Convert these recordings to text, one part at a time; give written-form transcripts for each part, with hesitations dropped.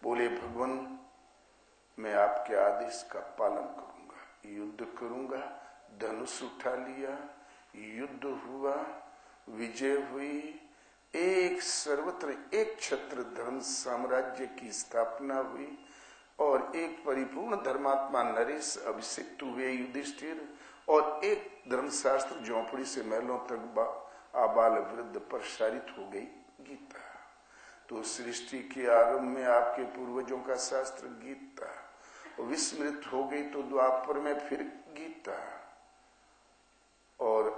बोले भगवान मैं आपके आदेश का पालन करूंगा, युद्ध करूंगा। धनुष उठा लिया, युद्ध हुआ, विजय हुई, एक सर्वत्र एक छत्र धर्म साम्राज्य की स्थापना हुई और एक परिपूर्ण धर्मात्मा नरेश अभिषिक्त हुए युधिष्ठिर, और एक धर्मशास्त्र झोंपड़ी से महलों तक आबाल वृद्ध प्रसारित हो गई गीता। तो सृष्टि के आरंभ में आपके पूर्वजों का शास्त्र गीता, विस्मृत हो गई तो द्वापर में फिर गीता, और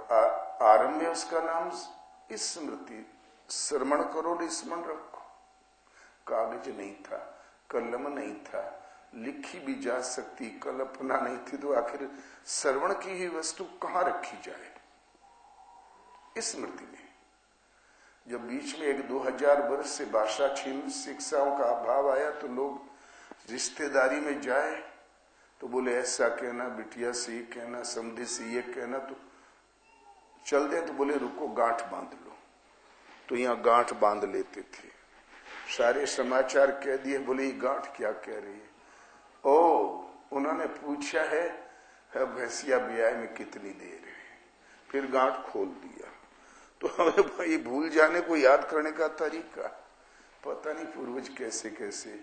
आरंभ में उसका नाम स्मृति, श्रवण करो और स्मरण रखो। कागज नहीं था, कलम नहीं था, लिखी भी जा सकती कल्पना नहीं थी, तो आखिर श्रवण की ही वस्तु कहां रखी जाए स्मृति में। जब बीच में 2000 वर्ष से भाषा छीन शिक्षाओं का अभाव आया तो लोग रिश्तेदारी में जाए तो बोले ऐसा कहना, बिटिया से ये कहना, समझे से ये कहना, तो चल दे तो बोले रुको गांठ बांध लो, तो यहाँ गांठ बांध लेते थे। सारे समाचार कह दिए, बोले ये गांठ क्या कह रही है? ओ उन्होंने पूछा है भैंसिया ब्याह में कितनी देर है, फिर गांठ खोल दिया। तो हमें भाई भूल जाने को याद करने का तरीका पता नहीं पूर्वज कैसे कैसे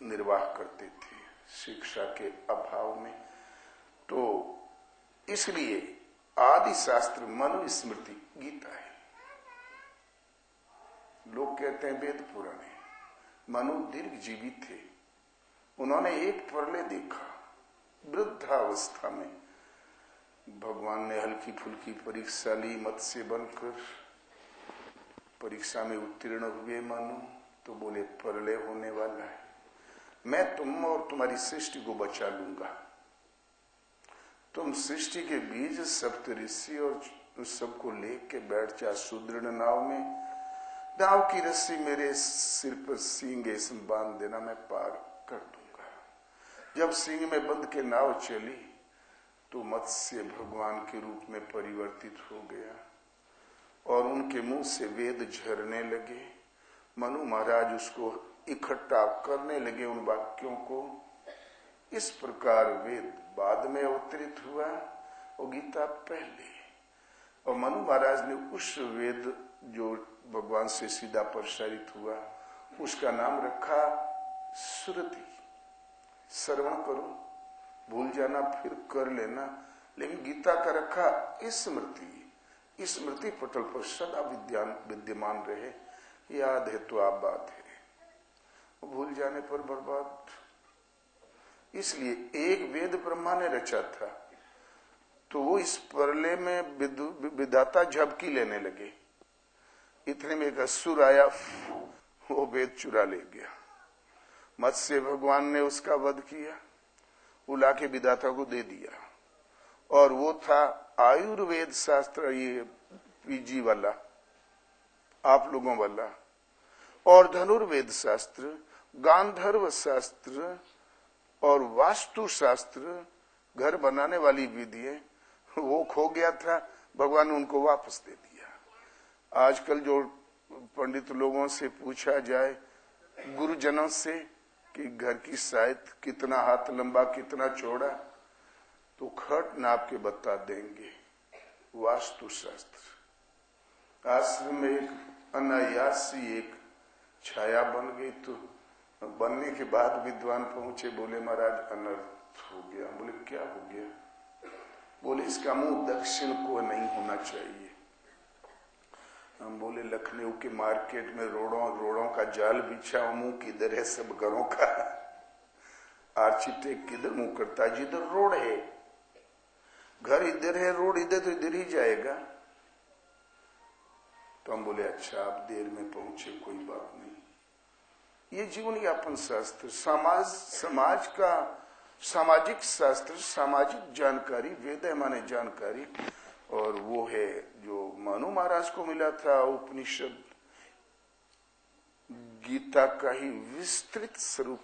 निर्वाह करते थे शिक्षा के अभाव में। तो इसलिए आदि शास्त्र मनुस्मृति गीता है। लोग कहते हैं वेद पुराण है। मनु दीर्घ जीवी थे, उन्होंने एक प्रलय देखा। वृद्धावस्था में भगवान ने हल्की फुल्की परीक्षा ली, मत से बनकर परीक्षा में उत्तीर्ण हुए मनु, तो बोले प्रलय होने वाला है, मैं तुम और तुम्हारी सृष्टि को बचा लूंगा। तुम सृष्टि के बीज सप्त ऋषि और सबको लेके बैठ जा सुदृढ़ नाव में, नाव की रस्सी मेरे सिर पर सींग ऐसे बांध देना, मैं पार कर दूंगा। जब सींग में बंध के नाव चली तो मत्स्य भगवान के रूप में परिवर्तित हो गया और उनके मुंह से वेद झरने लगे। मनु महाराज उसको इकट्ठा करने लगे उन वाक्यों को। इस प्रकार वेद बाद में अवतरित हुआ और गीता पहले। और मनु महाराज ने उस वेद जो भगवान से सीधा प्रसारित हुआ उसका नाम रखा श्रुति। श्रवण करो, भूल जाना फिर कर लेना, लेकिन गीता का रखा स्मृति। स्मृति पटल पर सदा विद्यमान रहे, याद है तो आप बात है, भूल जाने पर बर्बाद। इसलिए एक वेद ब्रह्मा ने रचा था तो वो इस प्रलय में विधाता झपकी लेने लगे। इतने में एक असुर आया, वो वेद चुरा ले गया। मत्स्य भगवान ने उसका वध किया, उला के विधाता को दे दिया, और वो था आयुर्वेद शास्त्र, ये पीजी वाला, आप लोगों वाला, और धनुर्वेद शास्त्र, गांधर्व शास्त्र और वास्तु शास्त्र, घर बनाने वाली विधियां, वो खो गया था। भगवान ने उनको वापस दे दिया। आजकल जो पंडित लोगों से पूछा जाए, गुरुजनों से, कि घर की साइड कितना हाथ लंबा कितना चौड़ा, तो खट नाप के बता देंगे। वास्तु शास्त्र आश्रम में एक अनायासी एक छाया बन गई, तो बनने के बाद विद्वान पहुंचे, बोले महाराज अनर्थ हो गया। बोले क्या हो गया? बोले इसका मुंह दक्षिण को नहीं होना चाहिए। हम बोले लखनऊ के मार्केट में रोड़ों का जाल बिछा, मुंह किधर है सब घरों का? आर्किटेक्ट किधर मुंह करता है? जिधर रोड है, घर इधर है, रोड इधर, तो इधर ही जाएगा। तो हम बोले अच्छा आप देर में पहुंचे, कोई बात नहीं। ये जीवन यापन शास्त्र, समाज का सामाजिक शास्त्र, सामाजिक जानकारी, वेद है माने जानकारी, और वो है जो मनु महाराज को मिला था। उपनिषद गीता का ही विस्तृत स्वरूप,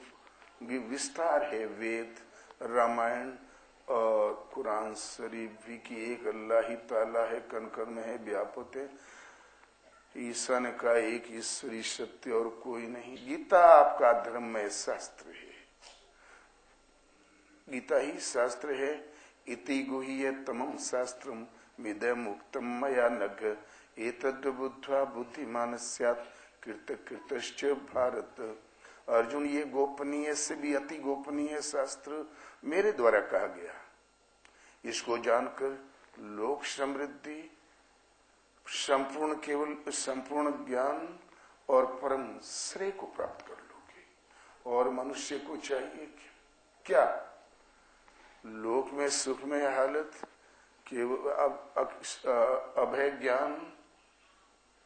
विस्तार है। वेद, रामायण और कुरान शरीफ भी की एक अल्लाह ही ताला है, कण कण में है, व्यापक है। ईसा ने कहा एक ईश्वरी सत्य और कोई नहीं। गीता आपका धर्ममय शास्त्र है, गीता ही शास्त्र है। इति गुह्य तमम शास्त्रम मिदम उक्तम मया नघ एतद् बुद्ध्वा बुद्धिमान स्यात् कृतकृतश्च भारत। अर्जुन, ये गोपनीय से भी अति गोपनीय शास्त्र मेरे द्वारा कहा गया। इसको जानकर लोक समृद्धि, संपूर्ण केवल संपूर्ण ज्ञान और परम श्रेय को प्राप्त कर लोगे। और मनुष्य को चाहिए क्या? लोक में सुखमय हालत, केवल अभय ज्ञान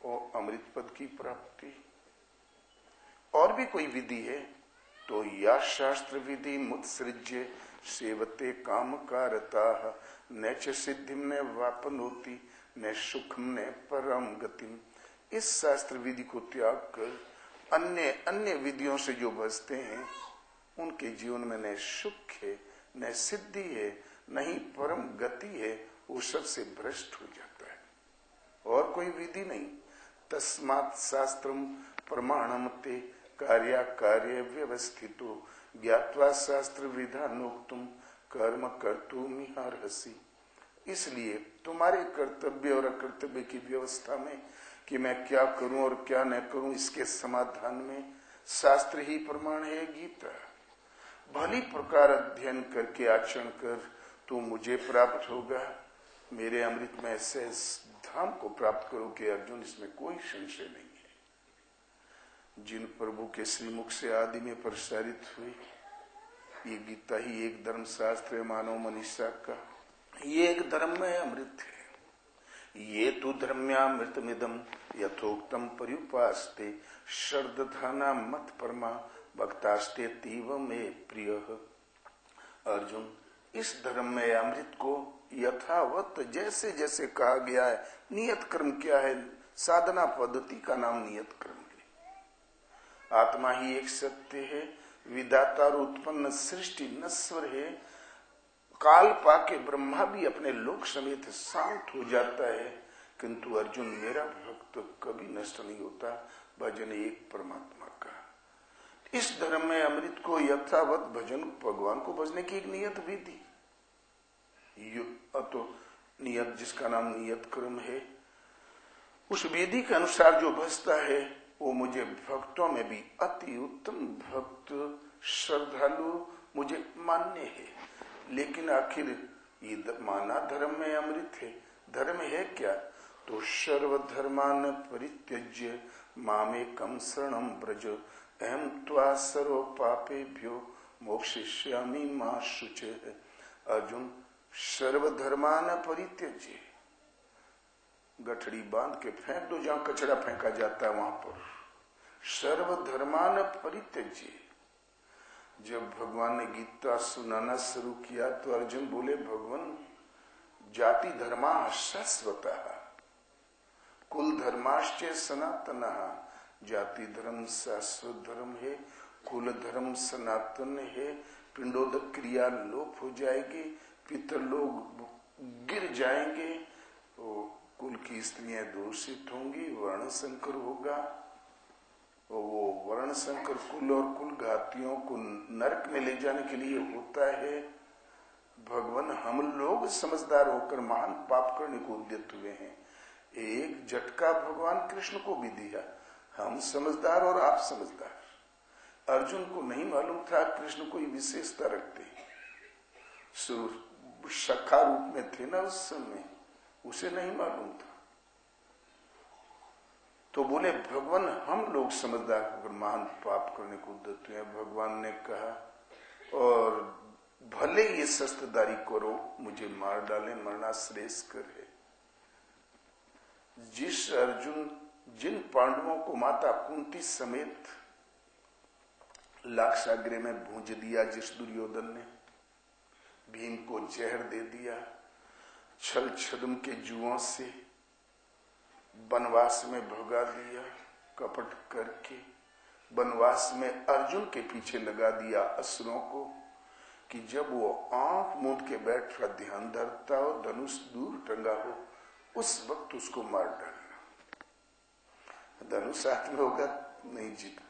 और अमृत पद की प्राप्ति। और भी कोई विधि है तो या शास्त्र विधि मुत्सृज्य सेवते काम कारता न च सिद्धिम न वापनोति न सुखम न परम गतिम। इस शास्त्र विधि को त्याग कर अन्य अन्य विधियों से जो बचते हैं उनके जीवन में न सुख है, न सिद्धि है, न ही परम गति है। वो सबसे भ्रष्ट हो जाता है। और कोई विधि नहीं। तस्मात् शास्त्रम प्रमाणम ते कार्य कार्य व्यवस्थितो ज्ञात्वा शास्त्र विधानोक्तुम कर्म कर्तुमिहार्हसि। इसलिए तुम्हारे कर्तव्य और अकर्तव्य की व्यवस्था में कि मैं क्या करूं और क्या न करूं, इसके समाधान में शास्त्र ही प्रमाण है। गीता भली प्रकार अध्ययन करके आचरण कर तू मुझे प्राप्त होगा। मेरे अमृतमय शेष धाम को प्राप्त करोगे अर्जुन, इसमें कोई संशय नहीं है। जिन प्रभु के श्रीमुख से आदि में प्रसारित हुई ये गीता ही एक धर्म शास्त्र है मानव मनीषा का। ये एक धर्म में अमृत है। ये तो धर्म्यामृतमिदम यथोक्तम पर्युपास्ते शर्दधाना मत परमा भक्तास्ते तीव में प्रिय। अर्जुन, इस धर्म में अमृत को यथावत जैसे जैसे कहा गया है। नियत कर्म क्या है? साधना पद्धति का नाम नियत कर्म है। आत्मा ही एक सत्य है, विधाता और उत्पन्न सृष्टि नश्वर है। काल पाके ब्रह्मा भी अपने लोक समेत शांत हो जाता है, किंतु अर्जुन मेरा भक्त कभी नष्ट नहीं होता। भजन एक परमात्मा का। इस धर्म में अमृत को यथावत भजन, भगवान को भजने की एक नियत विधि, तो नियत जिसका नाम नियत कर्म है, उस विधि के अनुसार जो भजता है वो मुझे भक्तों में भी अति उत्तम भक्त श्रद्धालु मुझे मान्य है। लेकिन आखिर ये माना धर्म में अमृत है। धर्म है क्या? तो सर्वधर्मान परित्यज्य मामेकं शरणं व्रज अहं त्वा सर्व पापेभ्यो मोक्षयिष्यामि मा शुचः। अर्जुन, सर्वधर्मान परित्यज्य, गठड़ी बांध के फेंक दो जहां कचरा फेंका जाता है वहां पर। सर्वधर्मान परित्यज्य। जब भगवान ने गीता सुनाना शुरू किया तो अर्जुन बोले, भगवान जाति धर्मा शाश्वतः कुल धर्माश्च सनातनः। जाति धर्म शाश्वत धर्म है, कुल धर्म सनातन है। पिंडोदक क्रिया लोप हो जाएगी, पितर लोग गिर जाएंगे, तो कुल की स्त्रियां दूषित होंगी, वर्ण संकर होगा। वो वर्ण संकर कुल और कुल घातियों को नरक में ले जाने के लिए होता है। भगवान हम लोग समझदार होकर महान पाप करने को उद्यत हुए हैं। एक झटका भगवान कृष्ण को भी दिया। हम समझदार और आप समझदार। अर्जुन को नहीं मालूम था कृष्ण कोई विशेषता रखते हैं। सखा रूप में थे ना उस समय, उसे नहीं मालूम था। तो बोले भगवान हम लोग समझदार होकर महान पाप करने को उद्यत हुए हैं। भगवान ने कहा, और भले ये शस्त्रधारी करो, मुझे मार डाले, मरना श्रेष्ठकर है। जिस अर्जुन, जिन पांडवों को माता कुंती समेत लाक्षागृह में भूंज दिया, जिस दुर्योधन ने भीम को जहर दे दिया, छल छद्म के जुओं से वनवास में भगा दिया, कपट करके वनवास में अर्जुन के पीछे लगा दिया असुरों को, कि जब वो आंख मूंद के बैठा ध्यान धरता हो, धनुष दूर टंगा हो, उस वक्त उसको मार डालना। धनुष साथ में होगा नहीं जीत